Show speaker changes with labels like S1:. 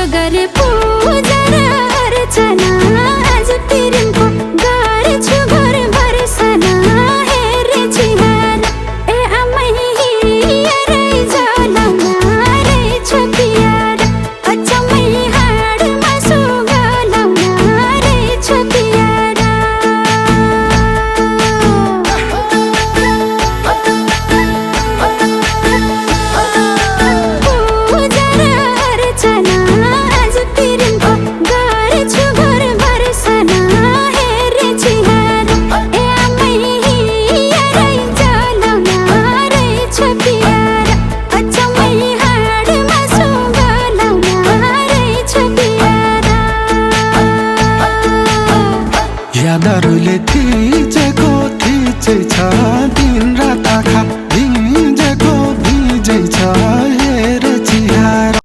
S1: गरे पूजा र अर्चना आज तिरको गर्छु घरभर सना हेरे छिहार ए आमै हिँडै जलाउन रहेछ पियार अचम्मै हाडमा सुगलाउन रहेछ पियार पूजा र अर्चना आज तिरको गर्छु घरभर सना हेरे छिहार ए आमै हिँडै जलाउन रहेछ पियार अचम्मै हाडमा सुगलाउन रहेछ पियार
S2: यादहरूले ती